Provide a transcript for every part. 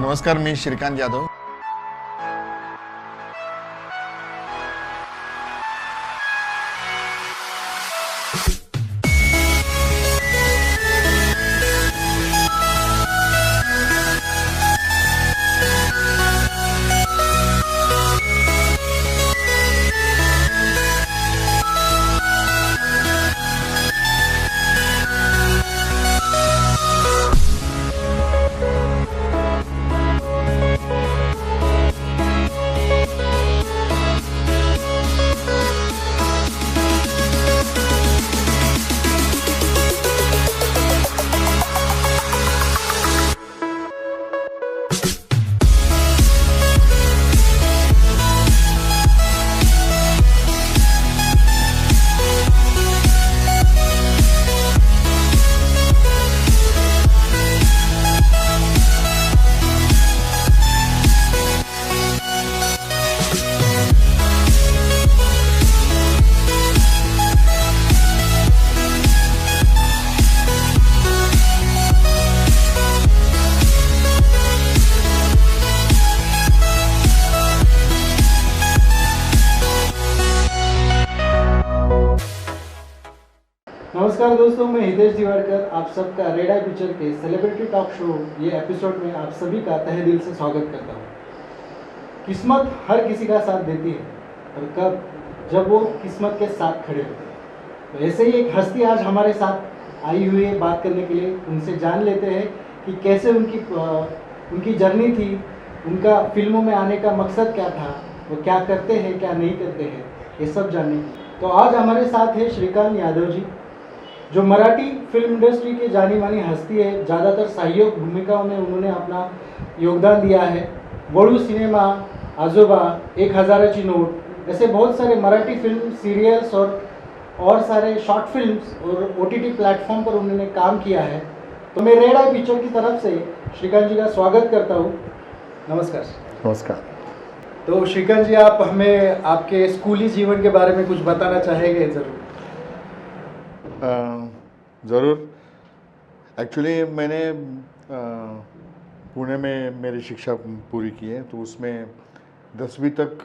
नमस्कार, मी श्रीकांत यादव. नमस्कार दोस्तों, मैं हितेश दिवाड़कर आप सबका रेड आई पिक्चर के सेलिब्रिटी टॉक शो ये एपिसोड में आप सभी का तहे दिल से स्वागत करता हूँ. किस्मत हर किसी का साथ देती है और कब, जब वो किस्मत के साथ खड़े होते हैं. तो ऐसे ही एक हस्ती आज हमारे साथ आई हुई है बात करने के लिए. उनसे जान लेते हैं कि कैसे उनकी जर्नी थी, उनका फिल्मों में आने का मकसद क्या था, वो क्या करते हैं क्या नहीं करते हैं, ये सब जानने की. तो आज हमारे साथ है श्रीकांत यादव जी, जो मराठी फिल्म इंडस्ट्री की जानी मानी हस्ती है. ज़्यादातर सहायक भूमिकाओं में उन्होंने अपना योगदान दिया है. वळू सिनेमा, आजोबा, 1000ची नोट, ऐसे बहुत सारे मराठी फिल्म सीरियल्स और सारे शॉर्ट फिल्म्स और OTT प्लेटफॉर्म पर उन्होंने काम किया है. तो मैं रेड आई पिक्चर की तरफ से श्रीकांत जी का स्वागत करता हूँ. नमस्कार. नमस्कार. तो श्रीकांत जी, आप हमें आपके स्कूली जीवन के बारे में कुछ बताना चाहेंगे ज़रूर. ज़रूर. एक्चुअली मैंने पुणे में मेरी शिक्षा पूरी की है, तो उसमें 10वीं तक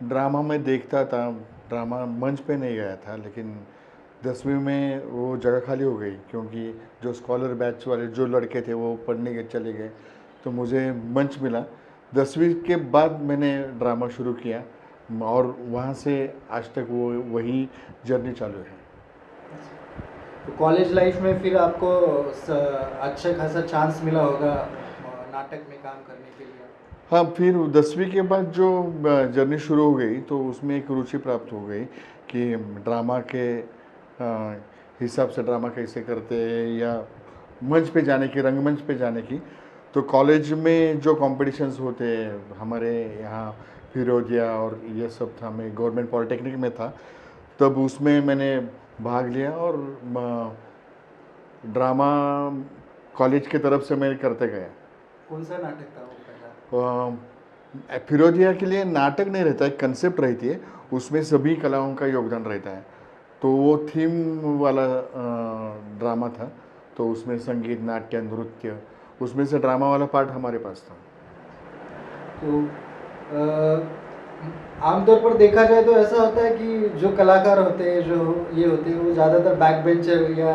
ड्रामा में देखता था. ड्रामा मंच पे नहीं गया था, लेकिन 10वीं में वो जगह खाली हो गई क्योंकि जो स्कॉलर बैच वाले जो लड़के थे वो पढ़ने के चले गए, तो मुझे मंच मिला. 10वीं के बाद मैंने ड्रामा शुरू किया और वहाँ से आज तक वो वही जर्नी चालू है. तो कॉलेज लाइफ में फिर आपको अच्छा खासा चांस मिला होगा नाटक में काम करने के लिए. हाँ, फिर 10वीं के बाद जो जर्नी शुरू हो गई तो उसमें एक रुचि प्राप्त हो गई कि ड्रामा के हिसाब से ड्रामा कैसे करते हैं या मंच पे जाने की, रंगमंच पे जाने की. तो कॉलेज में जो कॉम्पिटिशन्स होते हैं हमारे यहाँ, फिरोजिया और ये सब था. मैं गवर्नमेंट पॉलिटेक्निक में था, तब उसमें मैंने भाग लिया और ड्रामा कॉलेज की तरफ से मैं करते गया. कौन सा नाटक था वो पहला? फिरोजिया के लिए नाटक नहीं रहता है, कंसेप्ट रहती है, उसमें सभी कलाओं का योगदान रहता है. तो वो थीम वाला ड्रामा था, तो उसमें संगीत, नाट्य, नृत्य, उसमें से ड्रामा वाला पार्ट हमारे पास था. तो आमतौर पर देखा जाए तो ऐसा होता है कि जो कलाकार होते हैं, जो ये होते हैं, वो ज़्यादातर बैक बेंचर या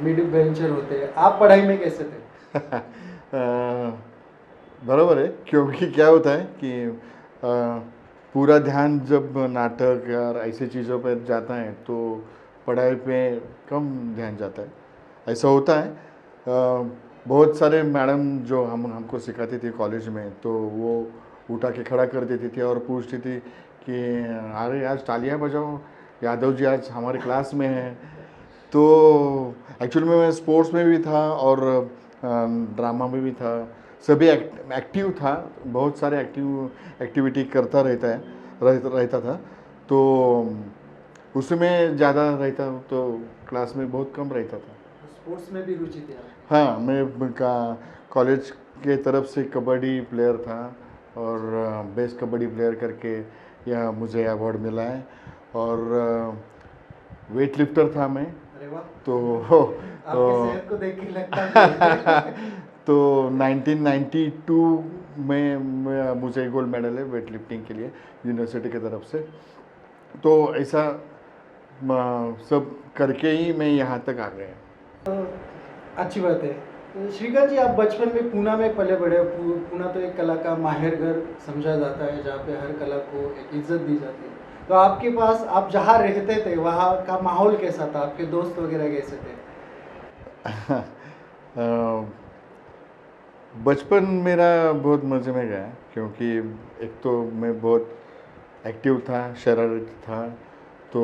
मिड बेंचर होते हैं. आप पढ़ाई में कैसे थे? बराबर है, क्योंकि क्या होता है कि पूरा ध्यान जब नाटक या ऐसी चीज़ों पर जाता है तो पढ़ाई पे कम ध्यान जाता है. ऐसा होता है. बहुत सारे मैडम जो हमको सिखाती थी कॉलेज में, तो वो उठा के खड़ा कर देती थी और पूछती थी कि अरे आज तालियां बजाओ, यादव जी आज हमारे क्लास में हैं. तो एक्चुअली में मैं स्पोर्ट्स में भी था और ड्रामा में भी था, सभी एक्टिव था, बहुत सारे एक्टिविटी करता रहता था. तो उसमें ज़्यादा रहता, तो क्लास में बहुत कम रहता था. स्पोर्ट्स में भी रुचि थी? हाँ, मैं कॉलेज के तरफ से कबड्डी प्लेयर था और बेस्ट कबड्डी प्लेयर करके यह मुझे अवार्ड मिला है. और वेट लिफ्टर था मैं. अरे वाह. तो आपकी सेहत को देख के लगता है. तो 1992 में मुझे गोल्ड मेडल है वेट लिफ्टिंग के लिए यूनिवर्सिटी की तरफ से। तो ऐसा सब करके ही मैं यहाँ तक आ गया। अच्छी बात है। तो श्रीकांत जी, आप बचपन में पूना में पले बड़े हो। पूना तो एक कला का माहिर घर समझा जाता है, जहाँ पे हर कला को एक इज्जत दी जाती है। तो आपके पास, आप जहाँ रहते थे वहाँ का माहौल कैसा था? आपके दोस्त वगैरह कैसे थे? बचपन मेरा बहुत मज़े में गया, क्योंकि एक तो मैं बहुत एक्टिव था, शरारती था। तो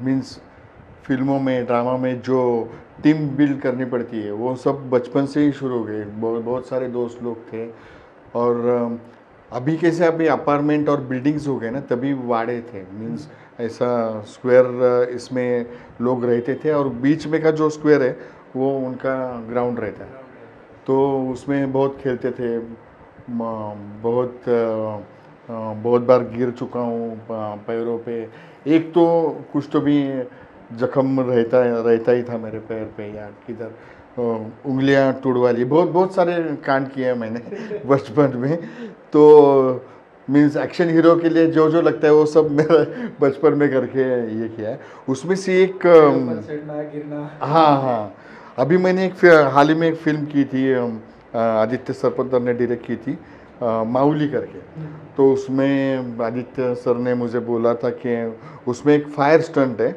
मीन्स फिल्मों में, ड्रामा में जो टीम बिल्ड करनी पड़ती है वो सब बचपन से ही शुरू हो गए। बहुत सारे दोस्त लोग थे। और अभी कैसे अभी अपार्टमेंट और बिल्डिंग्स हो गए ना, तभी वाड़े थे। मीन्स ऐसा स्क्वायर इसमें लोग रहते थे, और बीच में का जो स्क्वायर है वो उनका ग्राउंड रहता है। तो उसमें बहुत खेलते थे। बहुत बार गिर चुका हूँ पैरों पे। एक तो कुछ तो भी जख्म रहता ही था मेरे पैर पे, या किधर उंगलियां टूटवा ली। बहुत बहुत सारे कांड किए हैं मैंने बचपन में। तो मीन्स एक्शन हीरो के लिए जो जो लगता है वो सब मेरा बचपन में करके ये किया है। उसमें से एक गिरना। हाँ हाँ, अभी मैंने हाल ही में एक फिल्म की थी, आदित्य सरपोतदार ने डायरेक्ट की थी, माउली करके। तो उसमें आदित्य सर ने मुझे बोला था कि उसमें एक फायर स्टंट है,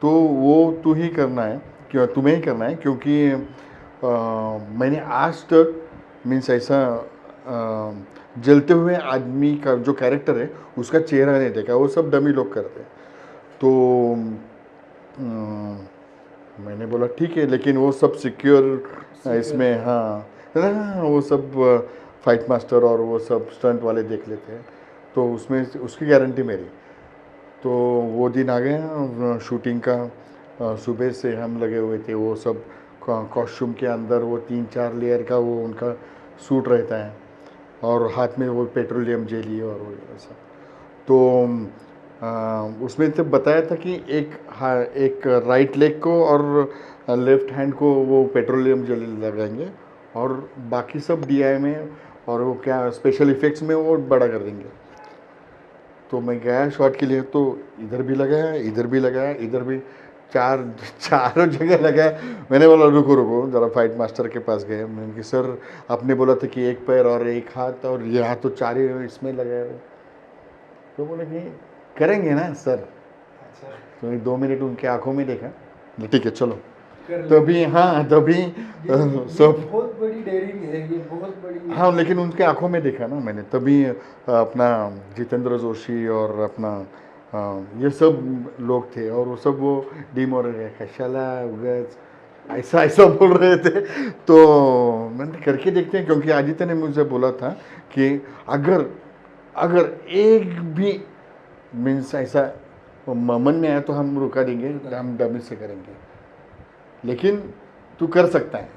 तो वो तू ही करना है, क्यों तुम्हें ही करना है, क्योंकि मैंने आज तक मीन्स ऐसा जलते हुए आदमी का जो कैरेक्टर है उसका चेहरा नहीं देखा। वो सब डमी लोग करते हैं। तो मैंने बोला ठीक है, लेकिन वो सब सिक्योर इसमें, हाँ वो सब फाइट मास्टर और वो सब स्टंट वाले देख लेते हैं, तो उसमें उसकी गारंटी मेरी। तो वो दिन आ गया शूटिंग का। सुबह से हम लगे हुए थे, वो सब कॉस्ट्यूम के अंदर वो 3-4 लेयर का वो उनका सूट रहता है, और हाथ में वो पेट्रोलियम जेली और वो ऐसा। तो उसमें तो बताया था कि एक राइट लेग को और लेफ्ट हैंड को वो पेट्रोलियम जेली लगाएंगे, और बाकी सब डीआई में और वो क्या स्पेशल इफ़ेक्ट्स में वो बड़ा कर देंगे। तो मैं गया शॉट के लिए, तो इधर भी लगाया, इधर भी लगाया, इधर भी, चारों जगह लगाया। मैंने बोला रुको रुको ज़रा, फाइट मास्टर के पास गए। मैंने कि सर आपने बोला था कि एक पैर और एक हाथ, और यहाँ तो 4 ही इसमें लगाया। तो बोले कि करेंगे ना सर। अच्छा। तो 2 मिनट उनके आंखों में देखा, ठीक है चलो। तभी सब बहुत बड़ी डेयरिंग है ये, बहुत बड़ी। हाँ, लेकिन उनके आंखों में देखा ना मैंने, तभी अपना जितेंद्र जोशी और अपना ये सब लोग थे, और वो सब वो डिमोरल कशाला उगज ऐसा ऐसा बोल रहे थे। तो मैंने करके देखते हैं, क्योंकि आदित्य ने मुझे बोला था कि अगर एक भी मीन्स ऐसा मन में आया तो हम रुका देंगे, हम डमी से करेंगे, लेकिन तू कर सकता है।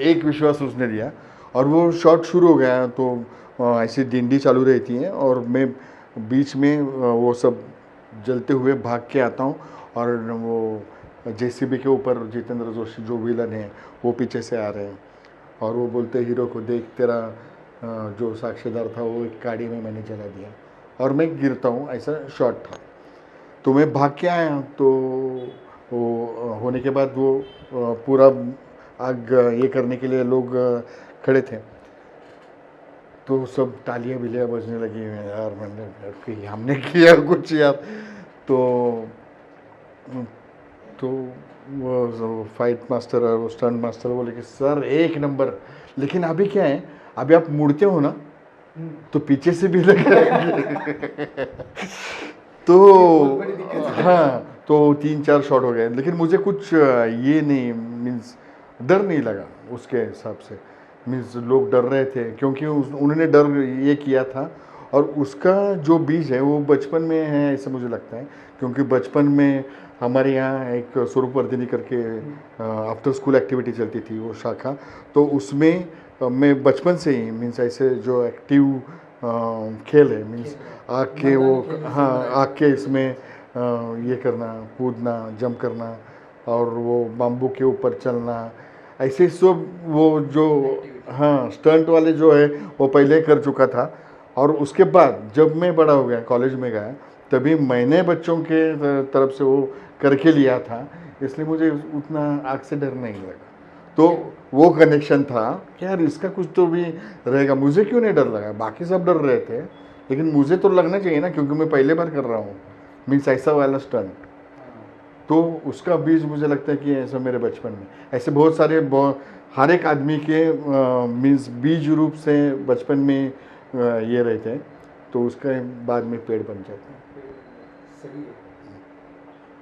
एक विश्वास उसने दिया, और वो शॉट शुरू हो गया। तो ऐसी डिंडी चालू रहती है, और मैं बीच में वो सब जलते हुए भाग के आता हूँ, और वो जेसीबी के ऊपर जितेंद्र जोशी जो विलन है वो पीछे से आ रहे हैं, और वो बोलते हीरो को देख तेरा जो साक्षीदार था वो एक गाड़ी में मैंने जला दिया, और मैं गिरता हूँ, ऐसा शॉट था। तो मैं भाग के आया, तो वो होने के बाद वो पूरा आग ये करने के लिए लोग खड़े थे। तो सब तालियां बिलियाँ बजने लगी। यार मैंने कि हमने किया कुछ यार। तो वो फाइट मास्टर और वो स्टंट मास्टर बोले कि सर 1 नंबर, लेकिन अभी क्या है, अभी आप मुड़ते हो ना तो पीछे से भी लगे। तो हाँ, तो 3-4 शॉट हो गए, लेकिन मुझे कुछ ये नहीं, मीन्स डर नहीं लगा उसके हिसाब से। मीन्स लोग डर रहे थे, क्योंकि उन्होंने डर ये किया था, और उसका जो बीज है वो बचपन में है ऐसा मुझे लगता है। क्योंकि बचपन में हमारे यहाँ एक स्वरूप वर्धिनी करके आफ्टर स्कूल एक्टिविटी चलती थी, वो शाखा। तो उसमें मैं बचपन से ही मीन्स ऐसे जो एक्टिव खेल है, मीन्स आग के वो, हाँ आग के इसमें ये करना, कूदना, जंप करना, और वो बाम्बू के ऊपर चलना, ऐसे सब वो जो हाँ स्टंट वाले जो है वो पहले कर चुका था। और उसके बाद जब मैं बड़ा हो गया कॉलेज में गया तभी मैंने बच्चों के तरफ से वो करके लिया था, इसलिए मुझे उतना आग से डर नहीं लगा। तो वो कनेक्शन था कि यार इसका कुछ तो भी रहेगा, मुझे क्यों नहीं डर लगा, बाकी सब डर रहे थे लेकिन मुझे तो लगना चाहिए ना क्योंकि मैं पहले बार कर रहा हूँ मीन्स ऐसा वाला स्टंट। तो उसका बीज मुझे लगता है कि ऐसा मेरे बचपन में ऐसे बहुत सारे हर एक आदमी के मीन्स बीज रूप से बचपन में ये रहते हैं तो उसका बाद में पेड़ बन जाता है। सही है।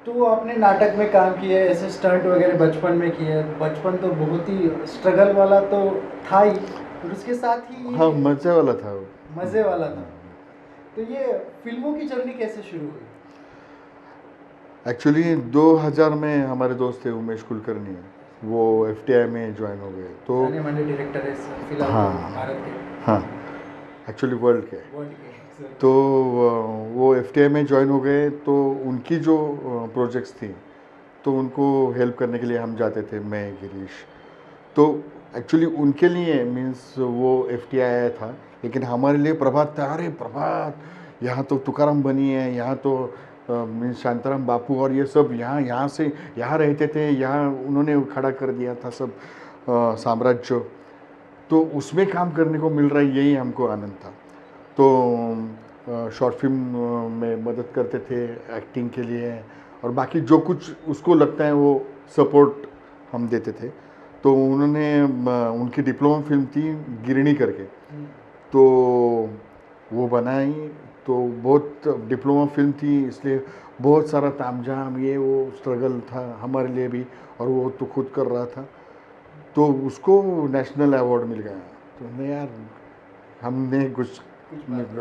तो आपने नाटक में काम किया है, ऐसे स्टंट वगैरह बचपन में किया है। बचपन तो बहुत ही स्ट्रगल वाला तो था ही, और उसके साथ ही हाँ मज़े वाला था वो। मज़े वाला था। तो ये फिल्मों की जर्नी कैसे शुरू हुई? एक्चुअली 2000 में हमारे दोस्त थे उमेश कुलकर्णी, वो FTI में ज्वाइन हो गए तो जाने माने डायरेक्टर है फिलहाल हाँ तो भारत के, हाँ एक्चुअली वर्ल्ड के। वर्ल्ड के। तो वो FTI में ज्वाइन हो गए तो उनकी जो प्रोजेक्ट्स थी तो उनको हेल्प करने के लिए हम जाते थे, मैं गिरीश। तो एक्चुअली उनके लिए मीन्स वो FTI आया था लेकिन हमारे लिए प्रभात था, अरे प्रभात यहाँ तो तुकाराम बनी है, यहाँ तो मीन्स शांताराम बापू और ये सब यहाँ से यहाँ रहते थे, यहाँ उन्होंने खड़ा कर दिया था सब साम्राज्य, तो उसमें काम करने को मिल रहा है, यही हमको आनंद था। तो शॉर्ट फिल्म में मदद करते थे एक्टिंग के लिए और बाकी जो कुछ उसको लगता है वो सपोर्ट हम देते थे। तो उन्होंने उनकी डिप्लोमा फिल्म थी गिरणी करके, तो वो बनाई। तो बहुत डिप्लोमा फिल्म थी इसलिए बहुत सारा तामझाम ये वो स्ट्रगल था हमारे लिए भी, और वो तो खुद कर रहा था तो उसको नेशनल अवार्ड मिल गया। तो हमने यार हमने कुछ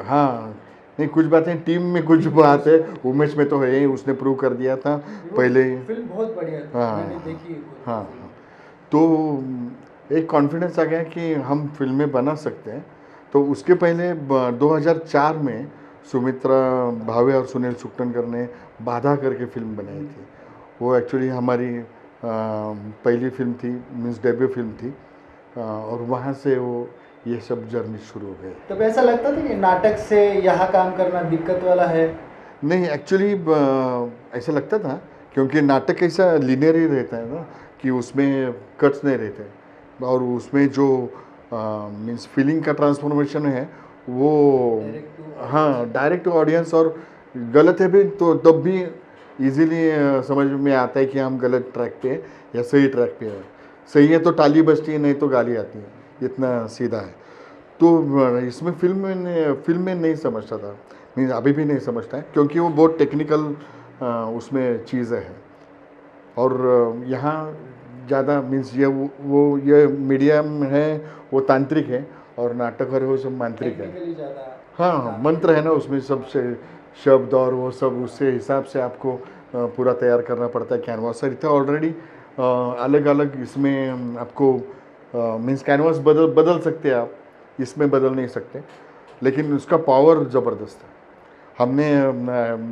हाँ नहीं कुछ बातें टीम में कुछ बात है, उमेश में तो है ही, उसने प्रूव कर दिया था पहले ही। फिल्म बहुत बढ़िया थी, हाँ मैंने देखी है खुद हाँ फिल्म। हाँ। तो एक कॉन्फिडेंस आ गया कि हम फिल्में बना सकते हैं। तो उसके पहले 2004 में सुमित्रा भावे और सुनील सुक्टनकर ने बाधा करके फिल्म बनाई थी। वो एक्चुअली हमारी पहली फिल्म थी, मीन्स डेब्यू फिल्म थी, और वहाँ से वो ये सब जर्नी शुरू हो गई। तब ऐसा लगता था कि नाटक से यहाँ काम करना दिक्कत वाला है? नहीं एक्चुअली ऐसा लगता था क्योंकि नाटक ऐसा लीनियर ही रहता है ना कि उसमें कट्स नहीं रहते और उसमें जो मीन्स फीलिंग का ट्रांसफॉर्मेशन है वो हाँ डायरेक्ट टू ऑडियंस, और गलत है भी तो तब भी इजीली समझ में आता है कि हम गलत ट्रैक पे या सही ट्रैक पे है। सही है तो ताली बजती है, नहीं तो गाली आती है, इतना सीधा है। तो इसमें फिल्म में नहीं समझता था, मीन्स अभी भी नहीं समझता है क्योंकि वो बहुत टेक्निकल उसमें चीज़ें हैं। और यहाँ ज़्यादा मीन्स ये मीडियम है वो तांत्रिक है और नाटक है वो सब मांत्रिक है। टेक्निकली ज़्यादा हाँ मंत्र है ना उसमें सबसे शब्द और वो सब, उससे हिसाब से आपको पूरा तैयार करना पड़ता है। कैनवास सर इतना ऑलरेडी अलग अलग इसमें आपको मीन्स कैनवास बदल सकते हैं आप, इसमें बदल नहीं सकते, लेकिन उसका पावर ज़बरदस्त है। हमने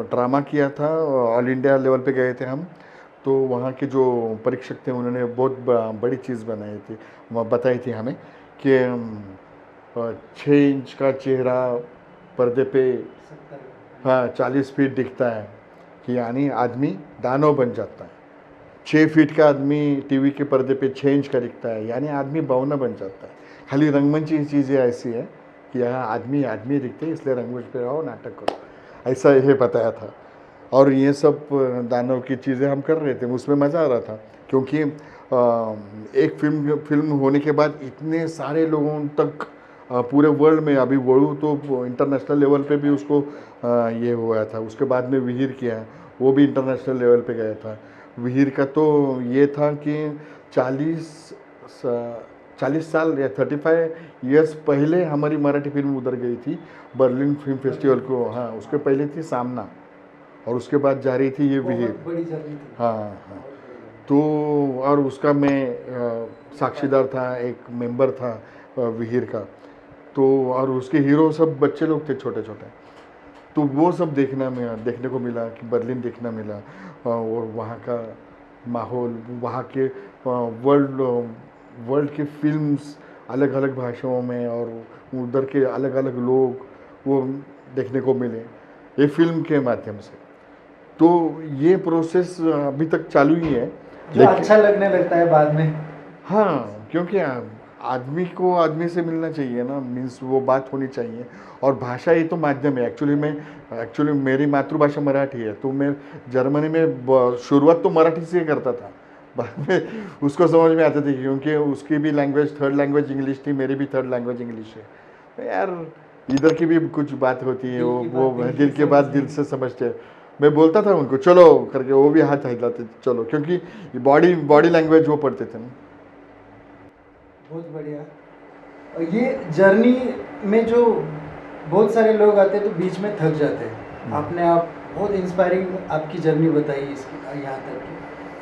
ड्रामा किया था, ऑल इंडिया लेवल पे गए थे हम, तो वहाँ के जो परीक्षक थे उन्होंने बहुत बड़ी चीज़ बनाई थी, बताई थी हमें कि 6 इंच का चेहरा पर्दे पे 40 फीट दिखता है कि यानी आदमी दानव बन जाता है। 6 फीट का आदमी टीवी के पर्दे पे 6 इंच का दिखता है यानी आदमी बौना बन जाता है। खाली रंगमंच चीज़ें ऐसी है कि यहाँ आदमी दिखते हैं इसलिए रंगमंच पे आओ नाटक करो, ऐसा ये बताया था। और ये सब दानव की चीज़ें हम कर रहे थे, उसमें मज़ा आ रहा था क्योंकि एक फिल्म होने के बाद इतने सारे लोगों तक पूरे वर्ल्ड में, अभी वड़ू तो इंटरनेशनल लेवल पे भी उसको ये हुआ था, उसके बाद में विहिर किया वो भी इंटरनेशनल लेवल पे गया था। विहिर का तो ये था कि 40 साल या 35 ईयर्स पहले हमारी मराठी फिल्म उधर गई थी बर्लिन फिल्म फेस्टिवल को। हाँ उसके पहले थी सामना और उसके बाद जा रही थी ये विहिर। हाँ हाँ तो और उसका मैं साक्षीदार था, एक मेंबर था विहिर का। तो और उसके हीरो सब बच्चे लोग थे छोटे छोटे, तो वो सब देखने को मिला कि बर्लिन देखना मिला, और वहाँ का माहौल, वहाँ के वर्ल्ड वर्ल्ड की फिल्म्स अलग अलग भाषाओं में और उधर के अलग अलग लोग वो देखने को मिले ये फिल्म के माध्यम से। तो ये प्रोसेस अभी तक चालू ही है। जो अच्छा लगने लगता है बाद में। हाँ, क्योंकि आदमी को आदमी से मिलना चाहिए ना, मीन्स वो बात होनी चाहिए। और भाषा ये तो माध्यम है। एक्चुअली मेरी मातृभाषा मराठी है, तो मैं जर्मनी में शुरुआत तो मराठी से ही करता था। बाद में उसको समझ में आती थी, क्योंकि उसकी भी लैंग्वेज थर्ड लैंग्वेज इंग्लिश थी, मेरी भी थर्ड लैंग्वेज इंग्लिश है। तो यार इधर की भी कुछ बात होती है, वो दिल के बात दिल से समझते हैं। मैं बोलता था उनको चलो करके, वो भी हाथ हिलाते चलो, क्योंकि बॉडी बॉडी लैंग्वेज वो पढ़ते थे ना। बहुत बढ़िया। और ये जर्नी में जो बहुत सारे लोग आते हैं तो बीच में थक जाते हैं। आपने आप बहुत इंस्पायरिंग आपकी जर्नी बताई इसकी यहाँ तक की।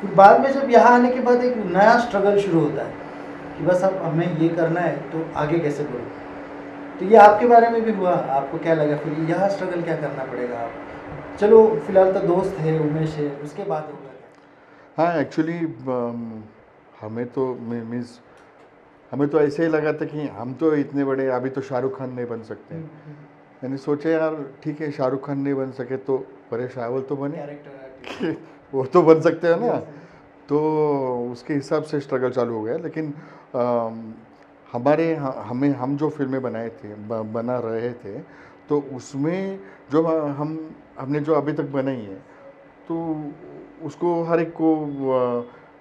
फिर बाद में जब यहाँ आने के बाद एक नया स्ट्रगल शुरू होता है कि बस अब हमें ये करना है तो आगे कैसे बढ़ो। तो ये आपके बारे में भी हुआ, आपको क्या लगा फिर यहाँ स्ट्रगल क्या करना पड़ेगा आप? चलो फिलहाल तो दोस्त है, उमेश है, उसके बाद होगा क्या? हाँ, एक्चुअली हमें तो मीन्स हमें तो ऐसे ही लगा था कि हम तो इतने बड़े, अभी तो शाहरुख खान नहीं बन सकते। मैंने सोचा यार ठीक है, शाहरुख खान नहीं बन सके तो परेश रावल तो बने, कैरेक्टर वो तो बन सकते हैं ना। तो उसके हिसाब से स्ट्रगल चालू हो गया। लेकिन हम जो फिल्में बनाए थे, बना रहे थे, तो उसमें जो हमने जो अभी तक बनाई है, तो उसको हर एक को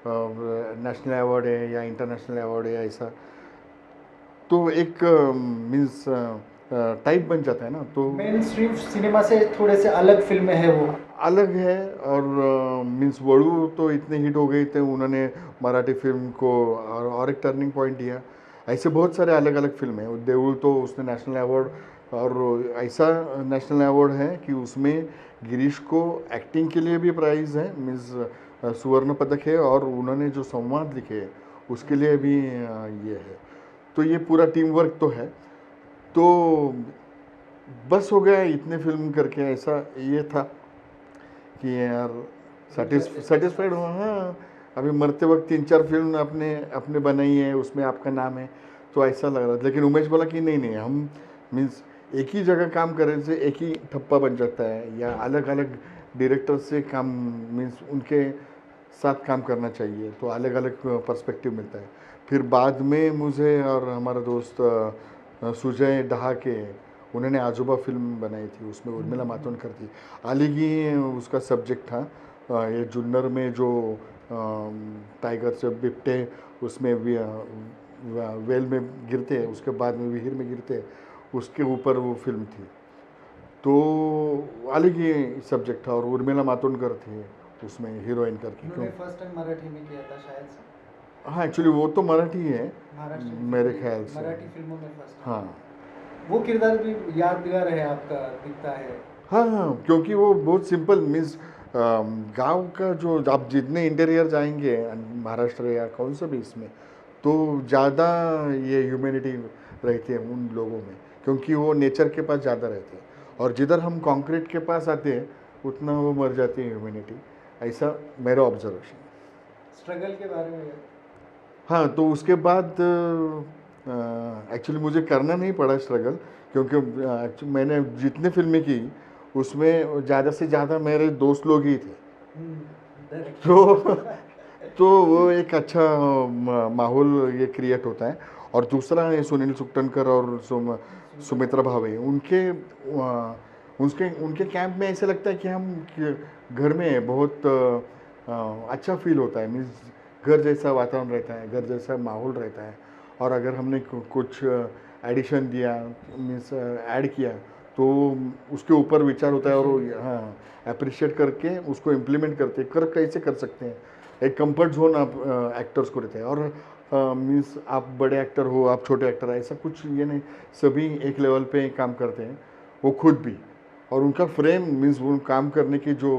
नेशनल अवार्ड है या इंटरनेशनल अवार्ड है ऐसा, तो एक मीन्स टाइप बन जाता है ना। तो मेन स्ट्रीम सिनेमा से थोड़े से अलग फिल्में हैं वो। अलग है। और मीन्स वड़ू तो इतने हिट हो गए थे, उन्होंने मराठी फिल्म को और एक टर्निंग पॉइंट दिया। ऐसे बहुत सारे अलग अलग फिल्म हैं। देवुल तो उसने नेशनल अवार्ड, और ऐसा नेशनल अवार्ड है कि उसमें गिरीश को एक्टिंग के लिए भी प्राइज़ है, मीन्स स्वर्ण पदक है, और उन्होंने जो संवाद लिखे हैं उसके लिए भी ये है। तो ये पूरा टीम वर्क तो है। तो बस हो गया इतने फिल्म करके, ऐसा ये था कि यार सेटिस्फाइड हुआ। हाँ, अभी मरते वक्त 3-4 फिल्म आपने अपने बनाई है, उसमें आपका नाम है, तो ऐसा लग रहा था। लेकिन उमेश बोला कि नहीं नहीं, हम मीन्स एक ही जगह काम करने से एक ही ठप्पा बन जाता है, या अलग अलग डायरेक्टर से काम, मीन्स उनके साथ काम करना चाहिए, तो अलग अलग पर्सपेक्टिव मिलता है। फिर बाद में मुझे और हमारा दोस्त सुजय डहाके, उन्होंने आजूबा फिल्म बनाई थी, उसमें उर्मिला मातोंडकर थी। आलिगी उसका सब्जेक्ट था। ये जुन्नर में जो टाइगर से बिपटे उसमें वेल में गिरते हैं, उसके बाद में विहिर में गिरते हैं, उसके ऊपर वो फिल्म थी। तो आलिगी सब्जेक्ट था, और उर्मिला मातोंडकर थी उसमें हीरोइन करके। क्यों फर्स्ट टाइम मराठी में किया था शायद से। हाँ, एक्चुअली वो तो मराठी है मेरे ख्याल से। मराठी फिल्मों में फर्स्ट। हाँ, वो किरदार भी यादगार है आपका, दिखता है। हाँ हाँ, क्योंकि वो बहुत सिंपल, मीन्स गांव का जो, आप जितने इंटीरियर जाएंगे महाराष्ट्र या कौन सा भी इसमें, तो ज़्यादा ये ह्यूमैनिटी रहती है उन लोगों में, क्योंकि वो नेचर के पास ज़्यादा रहते हैं। और जिधर हम कंक्रीट के पास आते हैं उतना वो मर जाती है ह्यूमैनिटी, ऐसा मेरा ऑब्जर्वेशन। स्ट्रगल के बारे में। हाँ, तो उसके बाद एक्चुअली मुझे करना नहीं पड़ा स्ट्रगल, क्योंकि एक्चुअली मैंने जितने फिल्में की उसमें ज़्यादा से ज़्यादा मेरे दोस्त लोग ही थे। तो वो एक अच्छा माहौल ये क्रिएट होता है। और दूसरा है सुनील सुक्टनकर और सुमित्रा भावे, उनके कैंप में ऐसा लगता है कि हम घर में हैं, बहुत अच्छा फील होता है। मीन्स घर जैसा वातावरण रहता है, घर जैसा माहौल रहता है। और अगर हमने कुछ एडिशन दिया, मीन्स ऐड किया, तो उसके ऊपर विचार होता है, और हाँ, अप्रिशिएट करके उसको इम्प्लीमेंट करते कैसे कर सकते हैं। एक कंफर्ट जोन आप एक्टर्स को रहते हैं। और मीन्स आप बड़े एक्टर हो, आप छोटे एक्टर, ऐसा कुछ ये नहीं, सभी एक लेवल पे काम करते हैं, वो खुद भी। और उनका फ्रेम, मीन्स वो काम करने की जो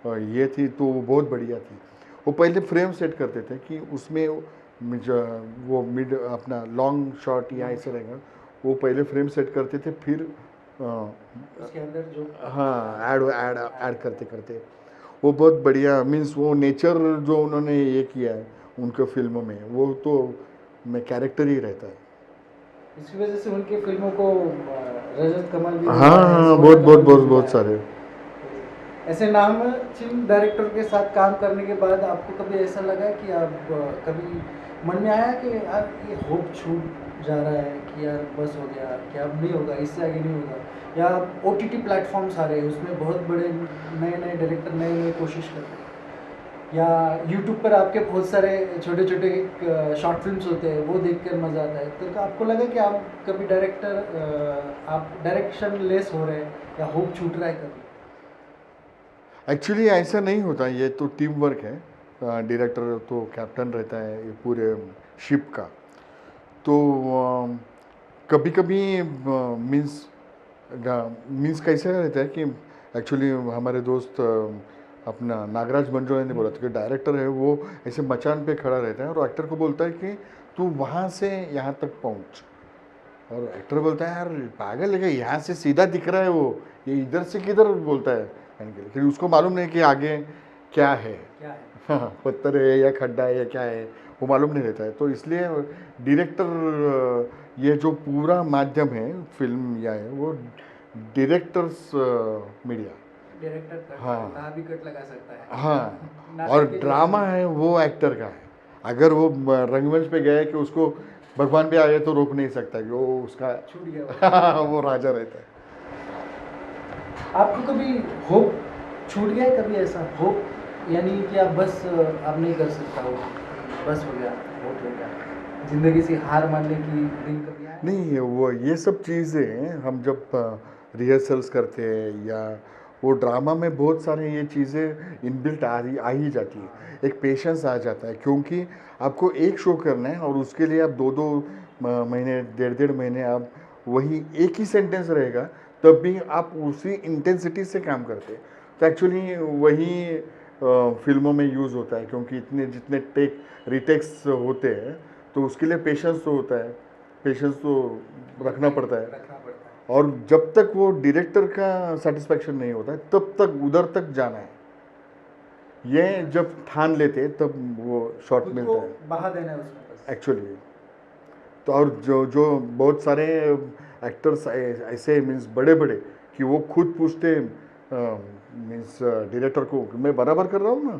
ये थी, तो वो बहुत बढ़िया थी। वो पहले फ्रेम सेट करते थे कि उसमें वो मिड अपना लॉन्ग शॉट या ऐसे रहेगा, वो पहले फ्रेम सेट करते थे, फिर उसके अंदर जो हाँ ऐड करते करते वो बहुत बढ़िया, मीन्स वो नेचर जो उन्होंने ये किया है उनके फिल्मों में, वो तो में कैरेक्टर ही रहता है। इसकी वजह से उनकी फिल्मों को रजत कमल भी हाँ मिला है, हाँ, स्वर्ण बहुत कमल बहुत भी बहुत मिला बहुत है। सारे। ऐसे नामचीन डायरेक्टर के साथ काम करने के बाद आपको कभी ऐसा लगा कि आप कभी मन में आया कि यार ये होप छूट जा रहा है कि यार बस हो गया, कि अब नहीं होगा, इससे आगे नहीं होगा, या OTT प्लेटफॉर्म्स आ रहे हैं उसमें बहुत बड़े नए नए डायरेक्टर नए नए कोशिश कर रहे हैं, या यूट्यूब पर आपके बहुत सारे छोटे छोटे शॉर्ट फिल्म्स होते हैं वो देख कर मज़ा आता है, तो आपको लगा कि आप कभी आप डायरेक्शन लेस हो रहे हैं या होप छूट रहा है कभी? एक्चुअली ऐसा नहीं होता, ये तो टीम वर्क है। डायरेक्टर तो कैप्टन रहता है ये पूरे शिप का। तो कभी कभी मीन्स मीन्स कैसे रहता है कि एक्चुअली हमारे दोस्त अपना नागराज मंजोळे ने बोला था कि डायरेक्टर है वो ऐसे मचान पे खड़ा रहता है और एक्टर को बोलता है कि तू वहाँ से यहाँ तक पहुँच, और एक्टर बोलता है यार पागल है क्या, यहाँ से सीधा दिख रहा है वो, ये इधर से किधर बोलता है कहने के लिए, लेकिन उसको मालूम नहीं कि आगे क्या है। क्या है? हाँ, पत्थर है या खड्डा है या क्या है वो मालूम नहीं रहता है। तो इसलिए डायरेक्टर, ये जो पूरा माध्यम है फिल्म या है वो डायरेक्टर्स मीडिया। डायरेक्टर कट हाँ। ना भी कट लगा सकता है। हाँ, नाटक और के ड्रामा है वो एक्टर का है। अगर वो रंगमंच पे गए कि उसको भगवान भी आए तो रोक नहीं सकता कि वो उसका छूट गया वो। वो राजा रहता है। आपको कभी होप छूट गया है, कभी ऐसा होप, यानी कि आप बस आप नहीं कर सकता हो, बस हो गया, होप हो गया, जिंदगी से हार मानने की दिन कभी आया? नहीं, वो ये सब चीज़ें हम जब रिहर्सल्स करते हैं या वो ड्रामा में बहुत सारे ये चीज़ें इनबिल्ट आ ही जाती है। एक पेशेंस आ जाता है क्योंकि आपको एक शो करना है और उसके लिए आप दो दो महीने डेढ़ डेढ़ महीने आप वही एक ही सेंटेंस रहेगा तब भी आप उसी इंटेंसिटी से काम करते हैं। तो एक्चुअली वही फिल्मों में यूज़ होता है क्योंकि इतने जितने रिटेक्स होते हैं तो उसके लिए पेशेंस तो होता है, पेशेंस तो रखना पड़ता है। रखना पड़ता है। और जब तक वो डायरेक्टर का सेटिस्फेक्शन नहीं होता है तब तक उधर तक जाना है। ये जब ठान लेते हैं तब वो शॉट खुद मिलता को है बहा देना है उसमें बस। एक्चुअली। तो और जो जो बहुत सारे एक्टर्स ऐसे मीन्स बड़े बड़े कि वो खुद पूछते मीन्स डायरेक्टर को कि मैं बराबर कर रहा हूँ ना।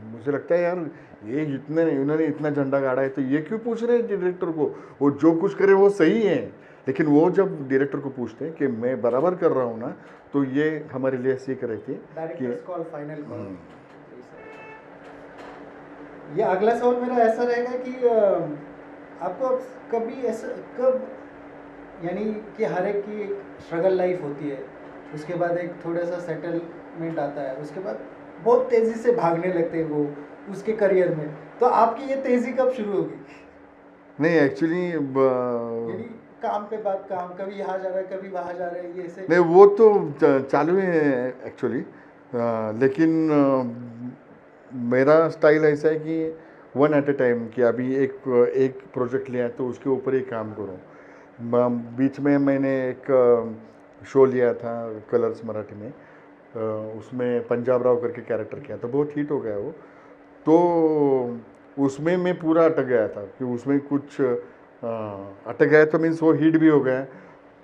मुझे लगता है यार ये इन्होंने इतना झंडा गाड़ा है तो ये क्यों पूछ रहे हैं डायरेक्टर को, वो जो कुछ करे वो सही है। लेकिन वो जब डायरेक्टर को पूछते हैं कि मैं बराबर कर रहा हूँ ना, तो ये हमारे लिए सीख रही थी कि डायरेक्टर्स कॉल फाइनल कॉल। ये अगला सवाल मेरा ऐसा रहेगा कि आपको कभी ऐसा कब, यानी कि हर एक की एक स्ट्रगल लाइफ होती है, उसके बाद एक थोड़ा सा सेटलमेंट आता है, उसके बाद बहुत तेज़ी से भागने लगते हैं वो उसके करियर में, तो आपकी ये तेज़ी कब शुरू होगी? नहीं एक्चुअली यानी काम पे बात काम, कभी यहाँ जा रहा है कभी वहाँ जा रहा है, ये ऐसे नहीं वो तो चालू है एक्चुअली। लेकिन मेरा स्टाइल ऐसा है कि वन एट ए टाइम, कि अभी एक प्रोजेक्ट लिया तो उसके ऊपर ही काम करूँ। बीच में मैंने एक शो लिया था कलर्स मराठी में, उसमें पंजाब राव करके कैरेक्टर किया था, बहुत हिट हो गया वो। तो उसमें मैं पूरा अटक गया था कि उसमें कुछ अटक गया तो मीन्स वो हिट भी हो गया।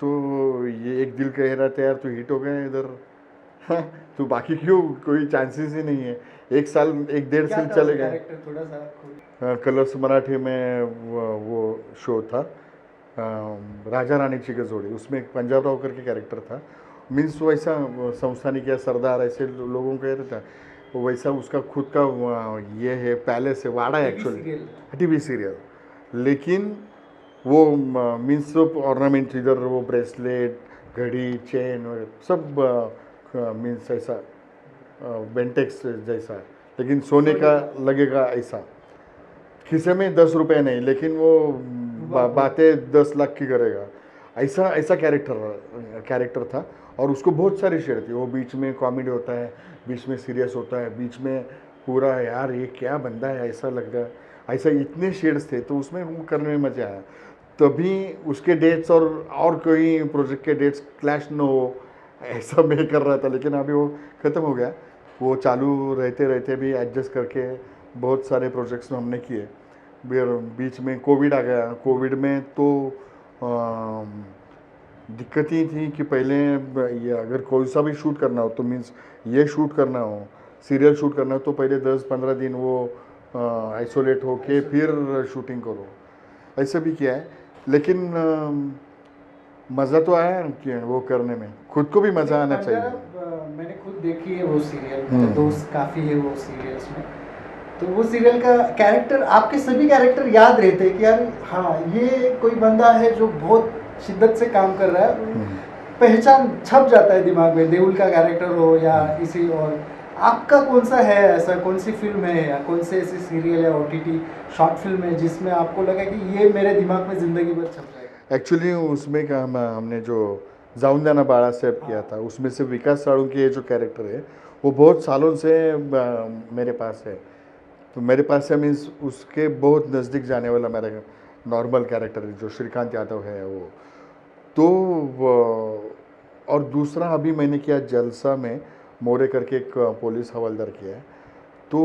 तो ये एक दिल कह रहा था यार तू हिट हो गया इधर तो बाकी क्यों, कोई चांसेस ही नहीं है। एक साल एक डेढ़ क्या साल था चले वो गए। कैरेक्टर, थोड़ा सा खुद कलर्स मराठी में वो शो था राजा रानी की जोड़ी, उसमें एक पंजाब राव करके कैरेक्टर था। मीन्स वैसा संस्थानिक या सरदार ऐसे लोगों का रहता है, तो वैसा उसका खुद का ये है पैलेस है, वाड़ा है एक्चुअली, टीवी सीरियल। लेकिन वो मीन्स ऑर्नामेंट इधर वो ब्रेसलेट घड़ी चेन सब मीन्स ऐसा बेंटेक्स जैसा, लेकिन सोने का लगेगा ऐसा, खिसे में 10 रुपये नहीं, लेकिन वो बातें 10 लाख की करेगा, ऐसा ऐसा कैरेक्टर था। और उसको बहुत सारी शेड थी, वो बीच में कॉमेडी होता है, बीच में सीरियस होता है, बीच में पूरा यार ये क्या बंदा है ऐसा लग रहा है, ऐसा इतने शेड्स थे। तो उसमें वो करने में मज़ा आया। तभी उसके डेट्स और कोई प्रोजेक्ट के डेट्स क्लैश न हो ऐसा मैं कर रहा था, लेकिन अभी वो ख़त्म हो गया। वो चालू रहते रहते भी एडजस्ट करके बहुत सारे प्रोजेक्ट्स हमने किए। बीच में कोविड आ गया। कोविड में तो दिक्कत ही थी कि पहले ये अगर कोई सा भी शूट करना हो तो मीन्स ये शूट करना हो, सीरियल शूट करना हो तो पहले 10-15 दिन वो आइसोलेट होके फिर शूटिंग करो। ऐसा भी किया है, लेकिन मज़ा तो आया कि वो करने में, खुद को भी मज़ा आना चाहिए। मैंने खुद देखी है वो सीरियल, मेरे दोस्त काफ़ी है वो सीरियल्स में। तो वो सीरियल का कैरेक्टर, आपके सभी कैरेक्टर याद रहते हैं कि यार हाँ ये कोई बंदा है जो बहुत शिद्दत से काम कर रहा है, पहचान छप जाता है दिमाग में, देउल का कैरेक्टर हो या किसी और। आपका कौन सा है ऐसा, कौन सी फिल्म है या कौन से ऐसी सीरियल या ओटीटी शॉर्ट फिल्म है जिसमें आपको लगा कि ये मेरे दिमाग में ज़िंदगी भर छप जाएगा? एक्चुअली उसमें का हमने जो जाऊंदाना बाड़ा साहब किया था, उसमें से विकास साळुंखे जो कैरेक्टर है वो बहुत सालों से मेरे पास है। तो मेरे पास है मीन्स उसके बहुत नज़दीक जाने वाला मेरा नॉर्मल कैरेक्टर है जो श्रीकांत यादव है वो। तो और दूसरा अभी मैंने किया जलसा में मोरे करके एक पुलिस हवलदार किया है, तो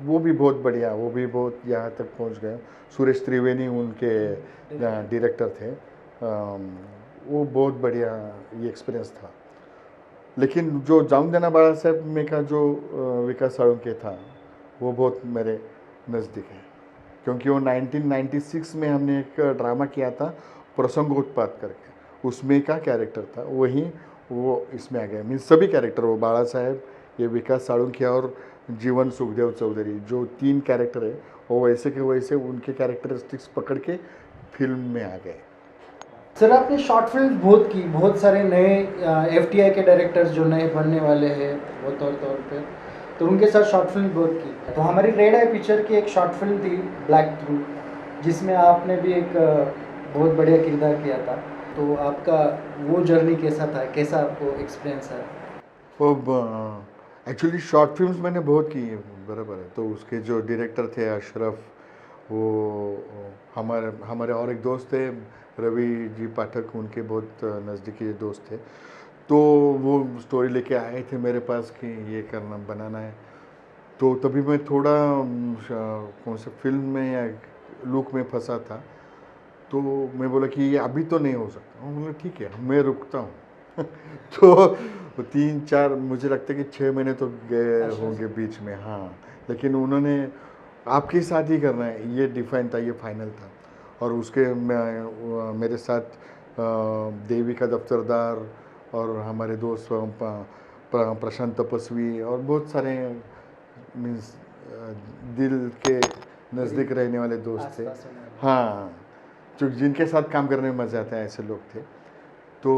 वो भी बहुत बढ़िया, वो भी बहुत यहाँ तक पहुँच गए। सुरेश त्रिवेदी उनके डायरेक्टर थे। वो बहुत बढ़िया ये एक्सपीरियंस था। लेकिन जो जाऊंदाना बाड़ा साहब में का जो विकास साळुंखे था वो बहुत मेरे नज़दीक है, क्योंकि वो 1996 में हमने एक ड्रामा किया था प्रसंगोत्पात करके, उसमें का कैरेक्टर था वही वो इसमें आ गया। मीन्स सभी कैरेक्टर, वो बाड़ा साहब, ये विकास साळुंखे और जीवन सुखदेव चौधरी, जो 3 कैरेक्टर है वो वैसे के वैसे उनके कैरेक्टरिस्टिक्स पकड़ के फिल्म में आ गए। सर आपने शॉर्ट फिल्म बहुत की, बहुत सारे नए एफटीआई के डायरेक्टर्स जो नए बनने वाले हैं वो तौर पे, तो उनके साथ शॉर्ट फिल्म बहुत की। तो हमारी रेड आई पिक्चर की एक शॉर्ट फिल्म थी ब्लैक थ्रू, जिसमें आपने भी एक बहुत बढ़िया किरदार किया था। तो आपका वो जर्नी कैसा था, कैसा आपको एक्सपीरियंस है? वो एक्चुअली शॉर्ट फिल्म्स मैंने बहुत की है, बराबर है। तो उसके जो डायरेक्टर थे अशरफ, वो हमारे हमारे और एक दोस्त थे रवि जी पाठक, उनके बहुत नज़दीकी दोस्त थे। तो वो स्टोरी लेके आए थे मेरे पास कि ये करना बनाना है। तो तभी मैं थोड़ा कौन से फिल्म में या लुक में फंसा था। तो मैं बोला कि ये अभी तो नहीं हो सकता। मैं बोला ठीक है, मैं रुकता हूँ। तो 3-4 मुझे लगता है कि 6 महीने तो गए होंगे बीच में, हाँ। लेकिन उन्होंने आपके साथ ही करना है, ये डिफाइन था, ये फाइनल था। और उसके मेरे साथ देविका दफ्तरदार और हमारे दोस्त प्रशांत तपस्वी और बहुत सारे मीन्स दिल के नज़दीक रहने वाले दोस्त थे, हाँ, जो जिनके साथ काम करने में मज़ा आता है, ऐसे लोग थे। तो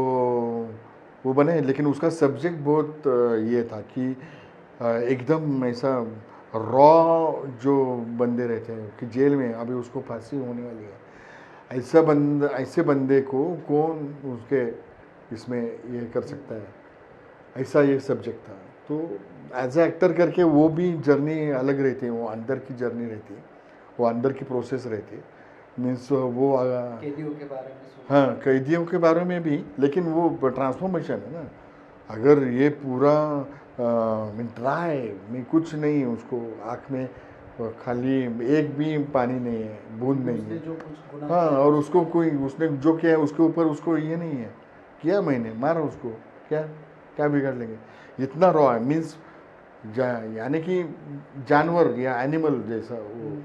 वो बने, लेकिन उसका सब्जेक्ट बहुत ये था कि एकदम ऐसा रॉ जो बंदे रहते हैं कि जेल में अभी उसको फांसी होने वाली है, ऐसे बंदे को कौन उसके इसमें ये कर सकता है, ऐसा ये सब्जेक्ट था। तो एज ए एक्टर करके वो भी जर्नी अलग रहती है, वो अंदर की जर्नी रहती है, वो अंदर की प्रोसेस रहती है। मीन्स वो कैदियों के बारे में हाँ, कैदियों के बारे में भी, लेकिन वो ट्रांसफॉर्मेशन है ना। अगर ये पूरा ड्राई में कुछ नहीं, उसको आँख में खाली एक भी पानी नहीं है, बूंद नहीं है, जो कुछ हाँ, और उसको कोई उसने जो किया है उसके ऊपर उसको ये नहीं है किया मैंने मारा उसको, क्या क्या बिगाड़ लेंगे, इतना रॉ है। मीन्स यानी कि जानवर या एनिमल जैसा वो।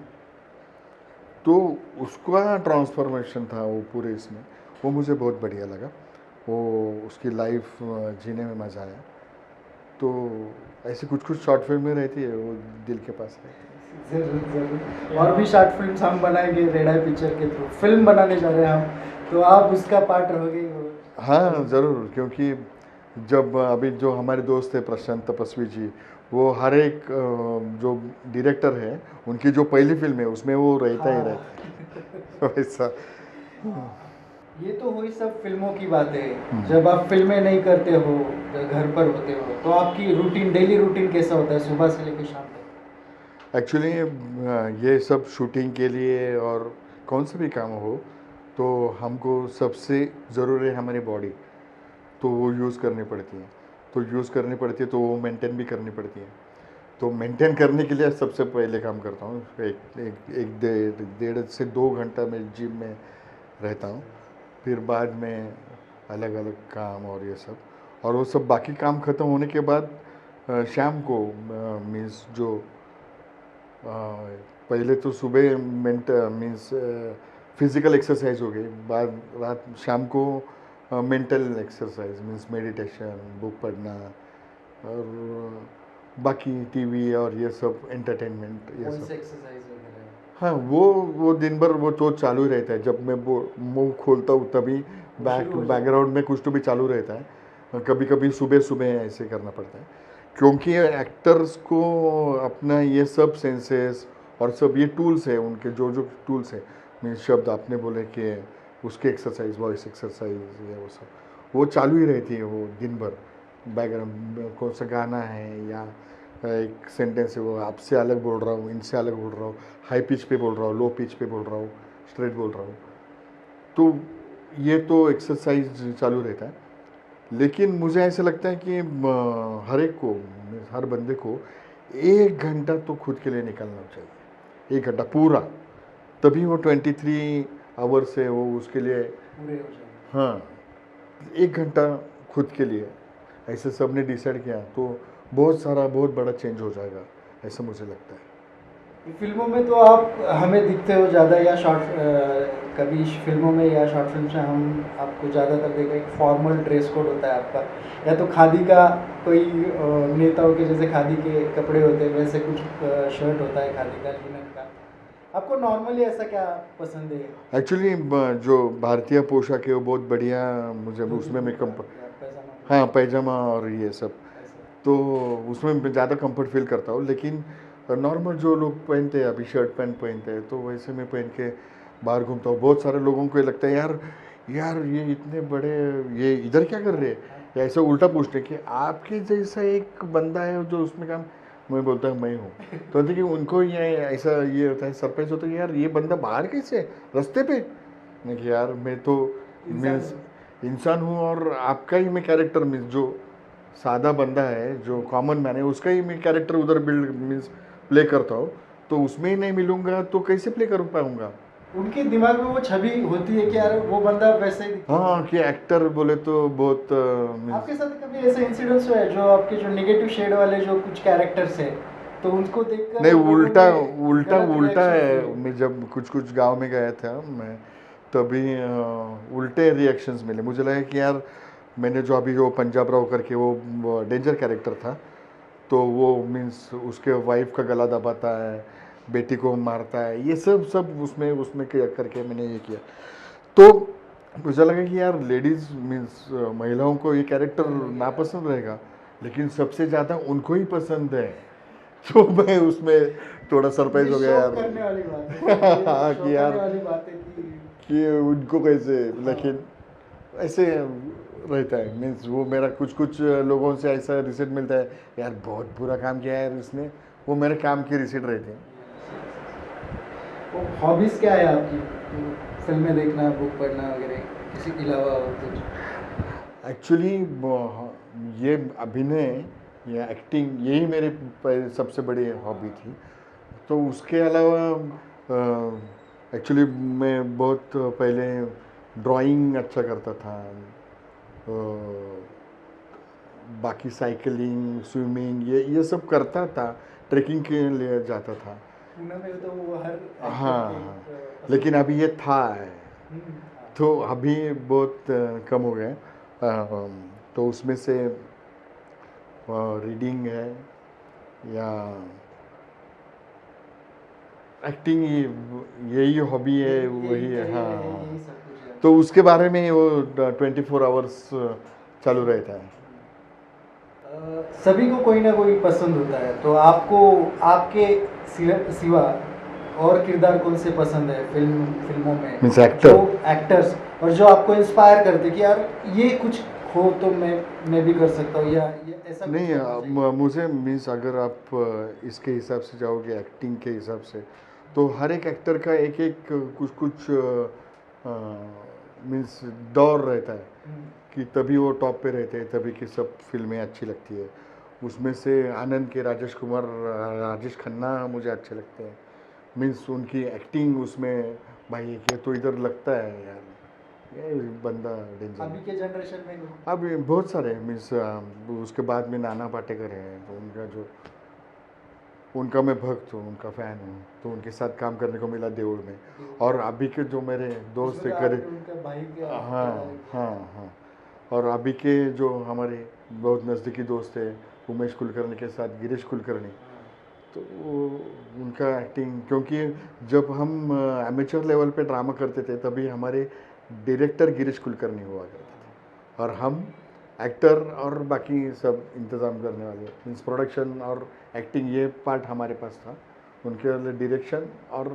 तो उसका ट्रांसफॉर्मेशन था वो पूरे इसमें, वो मुझे बहुत बढ़िया लगा। वो उसकी लाइफ जीने में मज़ा आया। तो ऐसे कुछ कुछ शॉर्ट फिल्में रहती है वो दिल के पास रहती है। जरूर जरूर, और भी शॉर्ट फिल्म्स हम बनाएंगे रेड आई पिक्चर के थ्रू। फिल्म बनाने जा रहे हैं हम, तो आप उसका पार्ट रहोगे? हाँ ज़रूर, क्योंकि जब अभी जो हमारे दोस्त थे प्रशांत तपस्वी जी, वो हर एक जो डायरेक्टर है उनकी जो पहली फिल्म है उसमें वो रहता ही रहता है वैसा। ये तो हुई सब फिल्मों की बातें। जब आप फिल्में नहीं करते हो, जब घर पर होते हो, तो आपकी रूटीन, डेली रूटीन कैसा होता है सुबह से लेकर शाम तक? एक्चुअली ये सब शूटिंग के लिए और कौन सा भी काम हो तो हमको सबसे ज़रूरी है हमारी बॉडी, तो वो यूज़ करनी पड़ती है। तो यूज़ करनी पड़ती है तो वो मेंटेन भी करनी पड़ती है। तो मेंटेन करने के लिए सबसे पहले काम करता हूँ, एक 1.5 से 2 घंटा मैं जिम में रहता हूँ। फिर बाद में अलग अलग काम और ये सब, और वो सब बाकी काम ख़त्म होने के बाद शाम को मीन्स जो पहले तो सुबह मीन्स फिज़िकल एक्सरसाइज हो गई, बाद रात शाम को mental exercise means meditation, book पढ़ना और बाकी टीवी और ये सब एंटरटेनमेंट ये कौन सब। से एक्सरसाइज वगैरह? हाँ, वो दिन भर वो तो चालू ही रहता है। जब मैं वो मुंह खोलता हूँ तभी शुरू हो जाता है। बैकग्राउंड में कुछ तो भी चालू रहता है। कभी कभी सुबह सुबह ऐसे करना पड़ता है, क्योंकि एक्टर्स को अपना ये सब सेंसेस और सब ये टूल्स है उनके, जो जो टूल्स है मीन्स शब्द आपने बोले कि उसके एक्सरसाइज, वॉइस एक्सरसाइज, ये वो सब वो चालू ही रहती है वो दिन भर। बैकग्राउंड कौन सा गाना है या एक सेंटेंस है वो आपसे अलग बोल रहा हूँ, इनसे अलग बोल रहा हूँ, हाई पिच पे बोल रहा हूँ, लो पिच पे बोल रहा हूँ, स्ट्रेट बोल रहा हूँ, तो ये तो एक्सरसाइज चालू रहता है। लेकिन मुझे ऐसा लगता है कि हर एक को, हर बंदे को 1 घंटा तो खुद के लिए निकालना चाहिए, 1 घंटा पूरा, तभी वो 23 आवर्स है वो उसके लिए पूरे हो जाएंगे। हाँ, 1 घंटा खुद के लिए ऐसे सब ने डिसाइड किया तो बहुत बड़ा चेंज हो जाएगा, ऐसा मुझे लगता है। फिल्मों में तो आप हमें दिखते हो ज़्यादा, या कभी फिल्मों में या शॉर्ट फिल्म से हम आपको ज़्यादातर देखा एक फॉर्मल ड्रेस कोड होता है आपका, या तो खादी का कोई नेताओं के जैसे खादी के कपड़े होते हैं वैसे कुछ शर्ट होता है खादी का, लिनन का। आपको नॉर्मली ऐसा क्या पसंद है? एक्चुअली जो भारतीय पोशाक है वो बहुत बढ़िया, मुझे उसमें मैं हाँ, पैजामा और ये सब, तो उसमें मैं ज़्यादा कंफर्ट फील करता हूँ। लेकिन नॉर्मल जो लोग पहनते हैं अभी शर्ट पैंट पहनते हैं, तो वैसे मैं पहन के बाहर घूमता हूँ। बहुत सारे लोगों को ये लगता है यार यार ये इतने बड़े, ये इधर क्या कर रहे हैं, या ऐसा उल्टा पूछते हैं कि आपके जैसा एक बंदा है जो उसमें काम, मैं बोलता हूँ मैं हूँ। तो देखिए उनको ये ऐसा ये होता है, सरप्राइज होता है यार ये बंदा बाहर कैसे रास्ते पे। मैं कि यार मैं तो मीन्स इंसान हूँ, और आपका ही मैं कैरेक्टर मीन्स जो सादा बंदा है, जो कॉमन मैन है, उसका ही मैं कैरेक्टर उधर बिल्ड मीन्स प्ले करता हूँ, तो उसमें ही नहीं मिलूंगा तो कैसे प्ले कर पाऊंगा। उनके दिमाग में वो छवि होती है कि यार वो बंदा वैसे ही दिखता है। हाँ, कि एक्टर बोले तो बहुत आपके साथ कभी ऐसे इंसिडेंट्स हुआ है जो आपके जो नेगेटिव शेड वाले जो कुछ कैरेक्टर्स है तो उनको देखकर नहीं, लोगों उल्टा ने उल्टा गलत उल्टा reaction है। किए? मैं जब कुछ गांव में गया था मैं, तभी उल्टे रिएक्शंस मिले। मुझे लगा कि यार मैंने जो अभी जो पंजाब राव करके वो डेंजर कैरेक्टर था, तो वो मीन्स उसके वाइफ का गला दबाता है, बेटी को मारता है, ये सब सब उसमें उसमें करके मैंने ये किया। तो मुझे लगा कि यार लेडीज़ मीन्स महिलाओं को ये कैरेक्टर नापसंद रहेगा, लेकिन सबसे ज़्यादा उनको ही पसंद है। तो मैं उसमें थोड़ा सरप्राइज हो गया ये यार। शौक करने वाली बात है, हाँ, ये शौक कि यार करने वाली बात है कि उनको कैसे, लेकिन ऐसे रहता है मीन्स वो मेरा कुछ लोगों से ऐसा रिसीट मिलता है यार बहुत बुरा काम किया है यार इसने, वो मेरे काम की रिसीट रहती है। तो हॉबीज क्या है आपकी? फिल्में देखना, बुक पढ़ना वगैरह, किसी के अलावा और कुछ? एक्चुअली ये अभिनय या एक्टिंग यही मेरे सबसे बड़ी हॉबी थी। तो उसके अलावा एक्चुअली मैं बहुत पहले ड्राइंग अच्छा करता था, बाकी साइकिलिंग, स्विमिंग, ये सब करता था, ट्रैकिंग के लिए जाता था। पुणे में तो वो हर हाँ actor हाँ, के एक, लेकिन अभी ये था है, हम्म, तो अभी बहुत कम हो गए। तो उसमें से रीडिंग है या एक्टिंग, यही हॉबी है, वही है। हाँ हाँ, यही सब कुछ है। तो उसके बारे में वो 24 आवर्स चालू रहता है। सभी को कोई ना कोई पसंद होता है, तो आपको आपके सिवा और किरदार कौन से पसंद है फिल्मों में? मीन्स एक्टर, जो एक्टर्स और जो आपको इंस्पायर करते कि यार ये कुछ हो तो मैं भी कर सकता हूँ, या ये ऐसा कुछ नहीं करना चाहिए? मुझे मीन्स अगर आप इसके हिसाब से जाओगे एक्टिंग के हिसाब से, तो हर एक एक्टर का एक एक कुछ मीन्स दौर रहता है हम्म, कि तभी वो टॉप पे रहते हैं, तभी की सब फिल्में अच्छी लगती है। उसमें से आनंद के राजेश कुमार, राजेश खन्ना मुझे अच्छे लगते हैं। मीन्स उनकी एक्टिंग उसमें, भाई ये तो इधर लगता है यार, ये बंदा डेंजर अभी है। के जनरेशन में अब ये बहुत सारे मीन्स उसके बाद में नाना पाटेकर हैं, तो उनका मैं भक्त हूँ, उनका फ़ैन हूँ, तो उनके साथ काम करने को मिला देवड़ में। और अभी के जो मेरे दोस्त उसमें है तो करे, आपने उनका भाई के हाँ किरदार किया। हाँ हाँ, और अभी के जो हमारे बहुत नज़दीकी दोस्त है उमेश कुलकर्णी के साथ गिरीश कुलकर्णी, हाँ, तो उनका एक्टिंग, क्योंकि जब हम एमेचर लेवल पे ड्रामा करते थे तभी हमारे डायरेक्टर गिरीश कुलकर्णी हुआ करते थे, और हम एक्टर और बाकी सब इंतज़ाम करने वाले, मीन्स प्रोडक्शन और एक्टिंग ये पार्ट हमारे पास था। उनके वाले डायरेक्शन और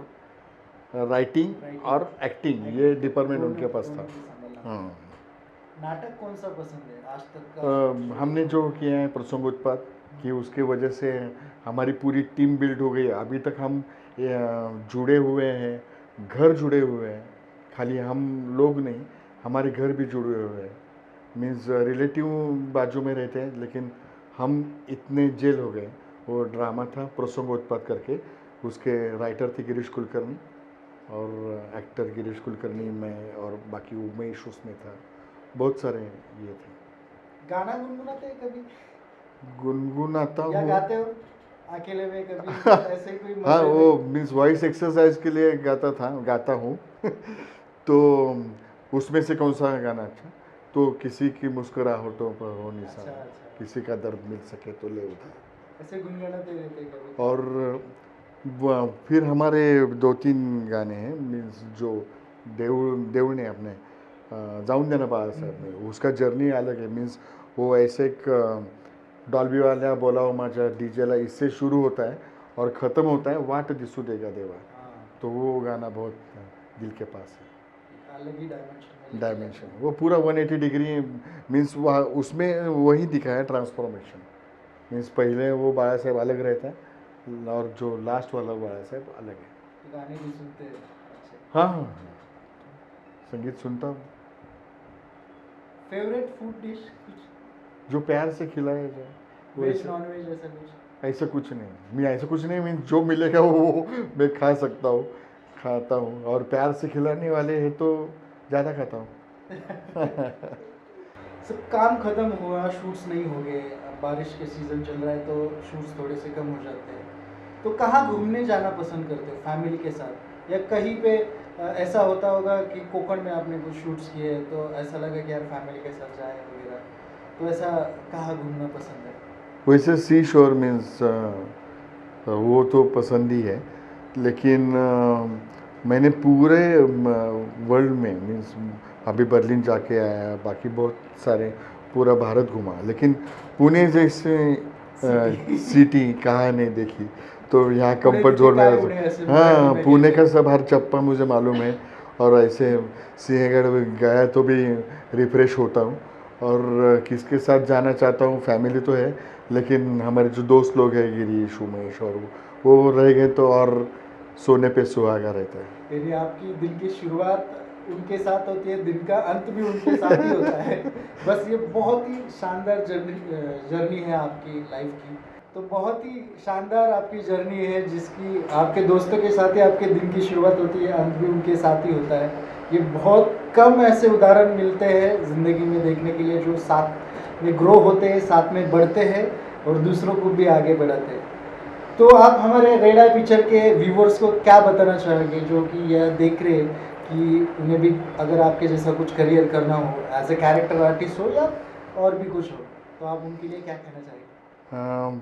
राइटिंग और एक्टिंग ये डिपार्टमेंट उनके पास था। हाँ, नाटक कौन सा पसंद है आज तक का? हमने जो किया है प्रसंगोत्पात कि उसके वजह से हमारी पूरी टीम बिल्ड हो गई। अभी तक हम जुड़े हुए हैं, घर जुड़े हुए हैं, खाली हम लोग नहीं, हमारे घर भी जुड़े हुए हैं। मीन्स रिलेटिव बाजू में रहते हैं, लेकिन हम इतने जेल हो गए। वो ड्रामा था प्रसंगोत्पात करके, उसके राइटर थे गिरीश कुलकर्णी और एक्टर गिरीश कुलकर्णी, मैं और बाकी उमेश उसमें था, बहुत सारे ये थे। गाना गुनगुनाते हैं कभी गुनगुनाता या हूँ। गाते हो अकेले में कभी? ऐसे कोई हाँ, मजे वो में? मीन्स वॉइस एक्सरसाइज के लिए गाता हूँ तो उसमें से कौन सा गाना अच्छा, तो किसी की मुस्कुराहटों पर हो निशान, अच्छा अच्छा, किसी का दर्द मिल सके तो ले उधार। ऐसे गुनगुनाते रहते हैं कभी? और फिर हमारे दो तीन गाने हैं, मीन्स जो देव ने अपने जाऊन देना बाळासाहेब ने, उसका जर्नी अलग है। मीन्स वो ऐसे एक डॉल्बी वाल्या बोलाओ माझ्या डीजेला, इससे शुरू होता है और ख़त्म होता है वाट दिसू देगा देवा। हाँ, तो वो गाना बहुत दिल के पास है। अलग ही डायमेंशन में डायमेंशन वो पूरा 180 डिग्री, मीन्स वहाँ उसमें वही दिखा है ट्रांसफॉर्मेशन। मीन्स पहले वो बाळा साहेब अलग रहता है और जो लास्ट वाला बाळा साहेब अलग है। गाने भी सुनते हैं अच्छे। हाँ हाँ हाँ, संगीत सुनता हूँ। फेवरेट फूड डिश कुछ? जो प्यार से खिलाया जाए वेज वैसे, नॉन वेज ऐसा कुछ? ऐसा कुछ नहीं, मैं ऐसा कुछ नहीं, मीन जो मिलेगा वो मैं खा सकता हूँ, खाता हूँ, और प्यार से खिलाने वाले हैं तो ज़्यादा खाता हूँ। सब काम खत्म हुआ, शूट्स नहीं हो गए, अब बारिश के सीज़न चल रहा है तो शूट्स थोड़े से कम हो जाते हैं, तो कहाँ घूमने जाना पसंद करते हो फैमिली के साथ? या कहीं पे ऐसा होता होगा कि कोकण में आपने कुछ शूट्स किए तो ऐसा लगा कि यार फैमिली के साथ जाए वगैरह, तो ऐसा कहाँ घूमना पसंद है? वैसे सी शोर मीन्स वो तो पसंद ही है, लेकिन मैंने पूरे वर्ल्ड में मीन्स अभी बर्लिन जाके आया, बाकी बहुत सारे पूरा भारत घुमा, लेकिन पुणे जैसे सिटी कहाँ नहीं देखी, तो यहाँ पुणे कंफर्ट किती जोन काय में पुणे असेल, हाँ, मराठी में पुणे गेले. का सब हर चप्पा मुझे मालूम है, और ऐसे सिंहगढ़ गया तो भी रिफ्रेश होता हूँ। और किसके साथ जाना चाहता हूँ, फैमिली तो है, लेकिन हमारे जो दोस्त लोग हैं गिरीश उमेश और वो रह गए तो और सोने पे सुहागा रहता है। यानी आपकी दिन की शुरुआत उनके साथ होती है, दिन का अंत भी उनके साथ ही होता है। बस ये बहुत ही शानदार जर्नी है आपकी लाइफ की। तो बहुत ही शानदार आपकी जर्नी है जिसकी आपके दोस्तों के साथ ही आपके दिन की शुरुआत होती है, अंत भी उनके साथ ही होता है। ये बहुत कम ऐसे उदाहरण मिलते हैं ज़िंदगी में देखने के लिए जो साथ में ग्रो होते हैं, साथ में बढ़ते हैं और दूसरों को भी आगे बढ़ाते हैं। तो आप हमारे रेडा पिक्चर के व्यूवर्स को क्या बताना चाहेंगे जो कि यह देख रहे हैं कि उन्हें भी अगर आपके जैसा कुछ करियर करना हो, एज ए कैरेक्टर आर्टिस्ट हो या और भी कुछ हो, तो आप उनके लिए क्या कहना चाहेंगे?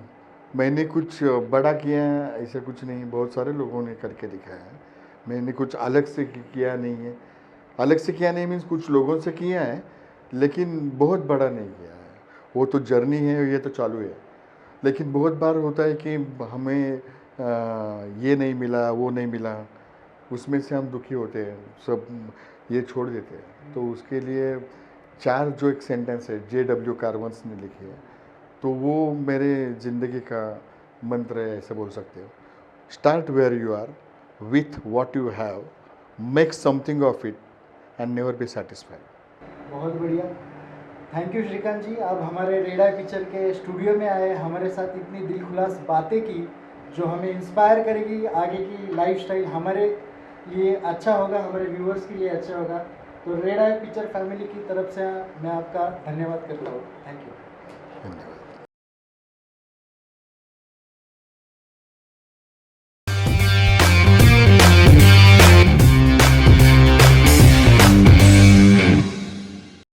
मैंने कुछ बड़ा किया है ऐसा कुछ नहीं, बहुत सारे लोगों ने करके दिखाया है। मैंने कुछ अलग से किया नहीं है, अलग से किया नहीं मीन्स कुछ लोगों से किया है, लेकिन बहुत बड़ा नहीं किया है। वो तो जर्नी है, ये तो चालू है। लेकिन बहुत बार होता है कि हमें ये नहीं मिला, वो नहीं मिला, उसमें से हम दुखी होते हैं, सब ये छोड़ देते हैं। तो उसके लिए चार जो एक सेंटेंस है JW कार्वंस ने लिखी है, तो वो मेरे ज़िंदगी का मंत्र है, ऐसे बोल सकते हो। Start where you are with what you have, make something of it and never be satisfied. बहुत बढ़िया। थैंक यू श्रीकांत जी, आप हमारे रेडा पिक्चर के स्टूडियो में आए, हमारे साथ इतनी दिलखुलास बातें की जो हमें इंस्पायर करेगी। आगे की लाइफस्टाइल हमारे लिए अच्छा होगा, हमारे व्यूअर्स के लिए अच्छा होगा। तो रेडा पिक्चर फैमिली की तरफ से मैं आपका धन्यवाद करता हूँ। Thank you.